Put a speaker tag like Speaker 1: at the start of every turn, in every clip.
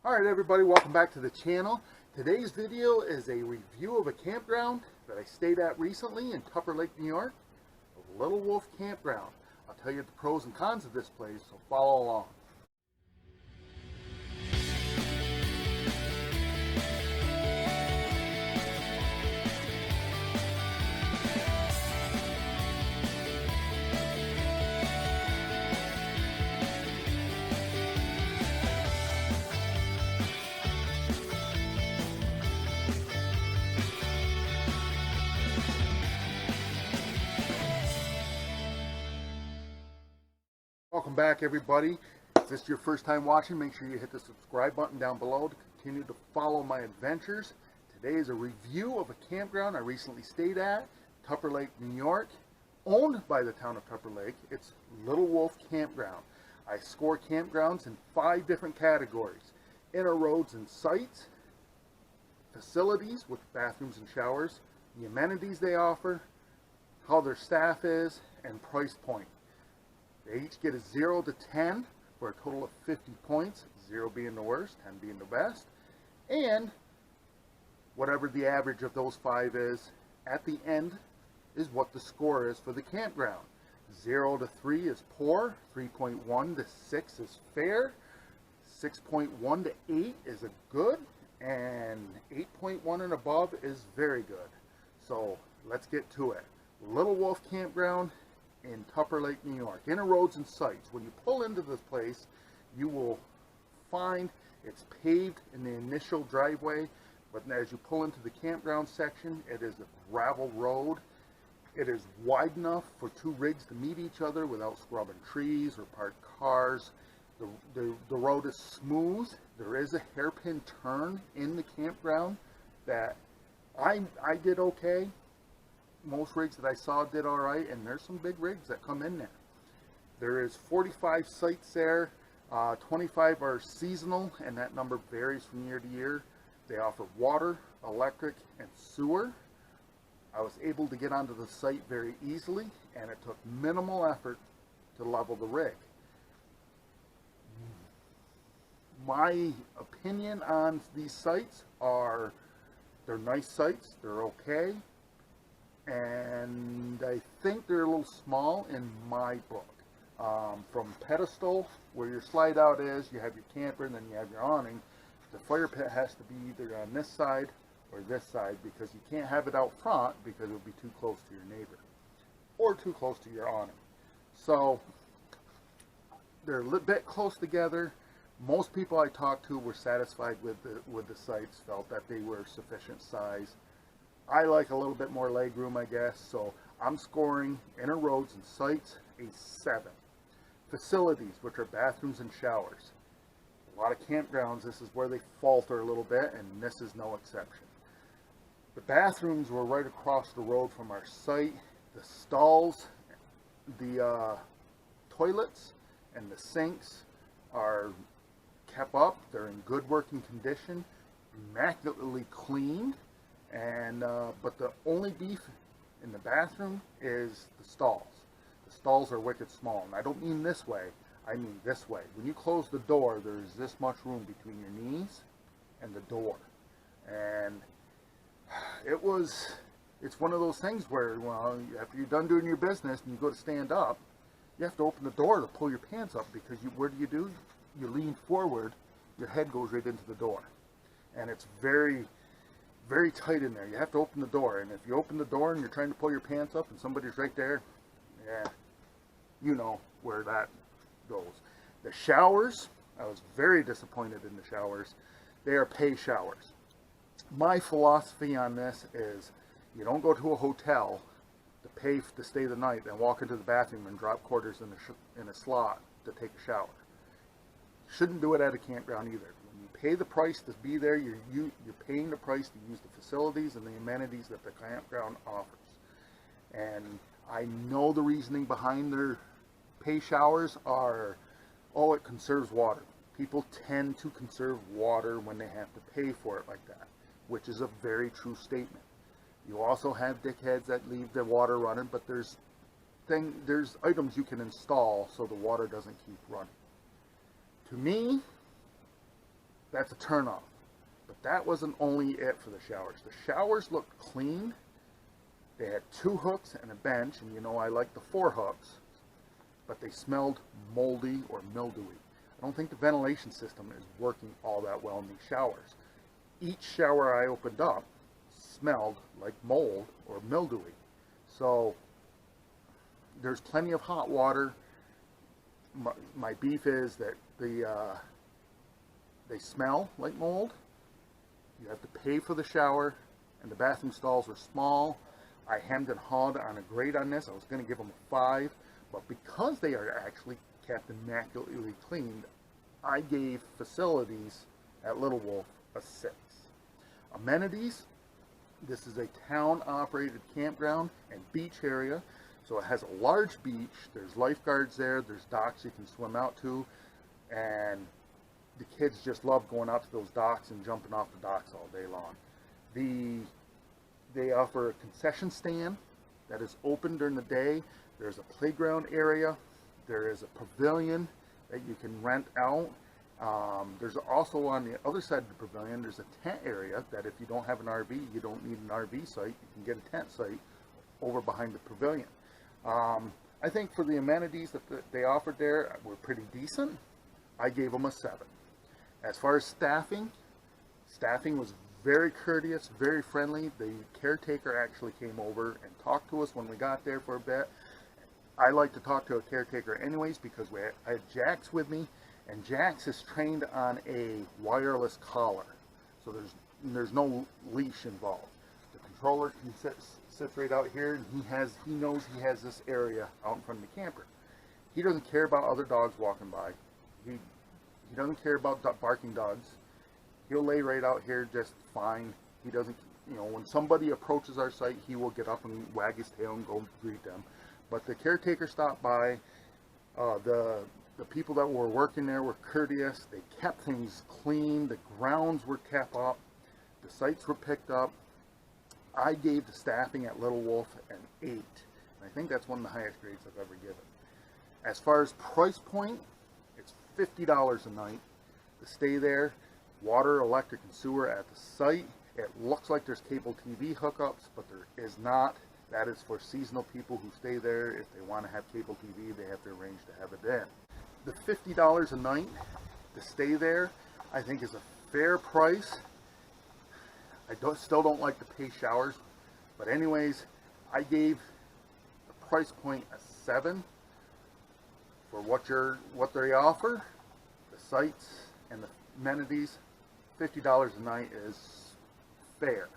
Speaker 1: Alright everybody, welcome back to the channel. Today's video is a review of a campground that I stayed at recently in Tupper Lake, New York. Little Wolf Campground. I'll tell you the pros and cons of this place, so follow along. Welcome back everybody. If this is your first time watching, make sure you hit the subscribe button down below to continue to follow my adventures. Today is a review of a campground I recently stayed at, Tupper Lake, New York, owned by the Town of Tupper Lake. It's Little Wolf Campground. I score campgrounds in 5 different categories: inner roads and sites, facilities with bathrooms and showers, the amenities they offer, how their staff is, and price point. They each get a 0 to 10 for a total of 50 points, 0 being the worst, 10 being the best. And whatever the average of those 5 is, at the end is what the score is for the campground. 0 to 3 is poor, 3.1 to 6 is fair, 6.1 to 8 is a good, and 8.1 and above is very good. So let's get to it. Little Wolf Campground in Tupper Lake, New York. Inner roads and sites. When you pull into this place, you will find it's paved in the initial driveway, but as you pull into the campground section, it is a gravel road. It is wide enough for 2 rigs to meet each other without scrubbing trees or parked cars. The road is smooth. There is a hairpin turn in the campground that I did okay. Most rigs that I saw did all right, and there's some big rigs that come in there. There is 45 sites there. 25 are seasonal, and that number varies from year to year. They offer water, electric, and sewer. I was able to get onto the site very easily, and it took minimal effort to level the rig. My opinion on these sites are they're nice sites, they're okay, and I think they're a little small in my book. From pedestal, where your slide out is, you have your camper and then you have your awning. The fire pit has to be either on this side or this side, because you can't have it out front because it would be too close to your neighbor or too close to your awning. So they're a bit close together. Most people I talked to were satisfied with the sites, felt that they were sufficient size. I like a little bit more leg room, I guess, so I'm scoring inner roads and sites a 7. Facilities, which are bathrooms and showers. A lot of campgrounds, this is where they falter a little bit, and this is no exception. The bathrooms were right across the road from our site. The stalls, the toilets, and the sinks are kept up. They're in good working condition, immaculately cleaned. And but the only beef in the bathroom is the stalls. The stalls are wicked small, and I don't mean this way, I mean this way. When you close the door, there's this much room between your knees and the door, and it's one of those things where, well, after you're done doing your business and you go to stand up, you have to open the door to pull your pants up, because what do? You lean forward, your head goes right into the door, and it's very tight in there. You have to open the door, and if you open the door and you're trying to pull your pants up and somebody's right there, yeah, you know where that goes. The showers, I was very disappointed in the showers. They are pay showers. My philosophy on this is you don't go to a hotel to pay to stay the night and walk into the bathroom and drop quarters in a slot to take a shower. Shouldn't do it at a campground either. When you pay the price to be there, you're paying the price to use the facilities and the amenities that the campground offers. And I know the reasoning behind their pay showers are, oh, it conserves water. People tend to conserve water when they have to pay for it like that, which is a very true statement. You also have dickheads that leave the water running, but there's items you can install so the water doesn't keep running. To me, that's a turnoff. But that wasn't only it for the showers. The showers looked clean. They had 2 hooks and a bench, and you know I like the 4 hooks, but they smelled moldy or mildewy. I don't think the ventilation system is working all that well in these showers. Each shower I opened up smelled like mold or mildewy. So there's plenty of hot water. My beef is that they smell like mold. You have to pay for the shower, and the bathroom stalls are small. I hemmed and hawed on a grade on this. I was going to give them a 5, but because they are actually kept immaculately cleaned, I gave facilities at Little Wolf a 6. Amenities, this is a town-operated campground and beach area, so it has a large beach. There's lifeguards there. There's docks you can swim out to, and the kids just love going out to those docks and jumping off the docks all day long. They offer a concession stand that is open during the day. There's a playground area. There is a pavilion that you can rent out. There's also on the other side of the pavilion, there's a tent area that if you don't have an RV, you don't need an RV site, you can get a tent site over behind the pavilion. I think for the amenities that they offered there were pretty decent. I gave them a 7. As far as staffing was very courteous, very friendly. The caretaker actually came over and talked to us when we got there for a bit. I like to talk to a caretaker anyways because I had Jax with me, and Jax is trained on a wireless collar, so there's no leash involved. The controller sits right out here, and he knows he has this area out in front of the camper. He doesn't care about other dogs walking by. He doesn't care about barking dogs. He'll lay right out here just fine. He doesn't, when somebody approaches our site, he will get up and wag his tail and go greet them. But the caretaker stopped by. The people that were working there were courteous. They kept things clean. The grounds were kept up. The sites were picked up. I gave the staffing at Little Wolf an 8. And I think that's one of the highest grades I've ever given. As far as price point, it's $50 a night to stay there. Water, electric, and sewer at the site. It looks like there's cable TV hookups, but there is not. That is for seasonal people who stay there. If they want to have cable TV, they have to arrange to have it in. The $50 a night to stay there, I think, is a fair price. I still don't like to pay showers, but anyways, I gave the price point a 7 for what they offer, the sites and the amenities. $50 a night is fair.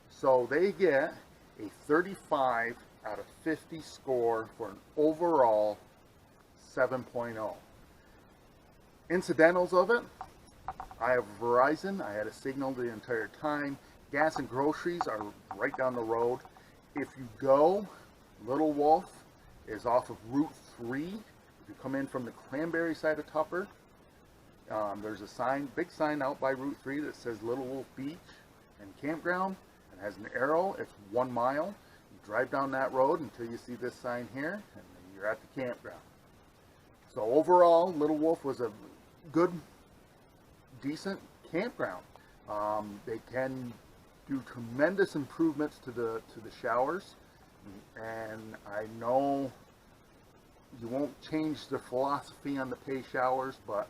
Speaker 1: So they get a 35 out of 50 score for an overall 7.0. Incidentals of it, I have Verizon. I had a signal the entire time. Gas and groceries are right down the road. If you go, Little Wolf is off of Route 3. If you come in from the Cranberry side of Tupper, there's a big sign out by Route 3 that says Little Wolf Beach and Campground. It has an arrow. It's 1 mile. You drive down that road until you see this sign here, and then you're at the campground. So overall, Little Wolf was a good, decent campground. They can do tremendous improvements to the showers, and I know you won't change the philosophy on the pay showers, but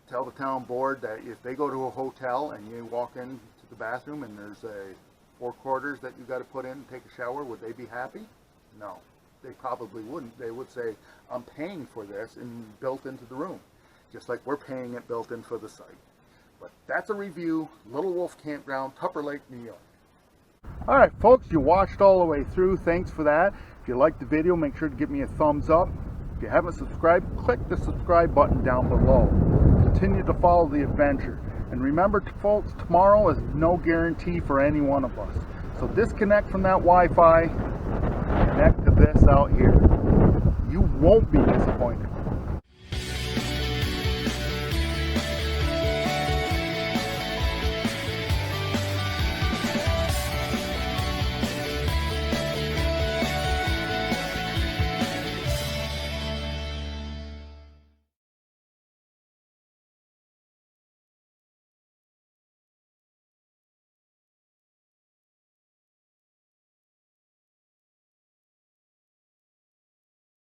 Speaker 1: tell the town board that if they go to a hotel and you walk into the bathroom and there's a 4 quarters that you got to put in and take a shower, would they be happy? No, they probably wouldn't. They would say, I'm paying for this and built into the room, just like we're paying it built in for the site. But that's a review. Little Wolf Campground, Tupper Lake, New York. All right, folks, you watched all the way through. Thanks for that. If you liked the video, make sure to give me a thumbs up. If you haven't subscribed, click the subscribe button down below. Continue to follow the adventure. And remember, folks, tomorrow is no guarantee for any one of us. So disconnect from that Wi-Fi, connect to this out here. You won't be disappointed.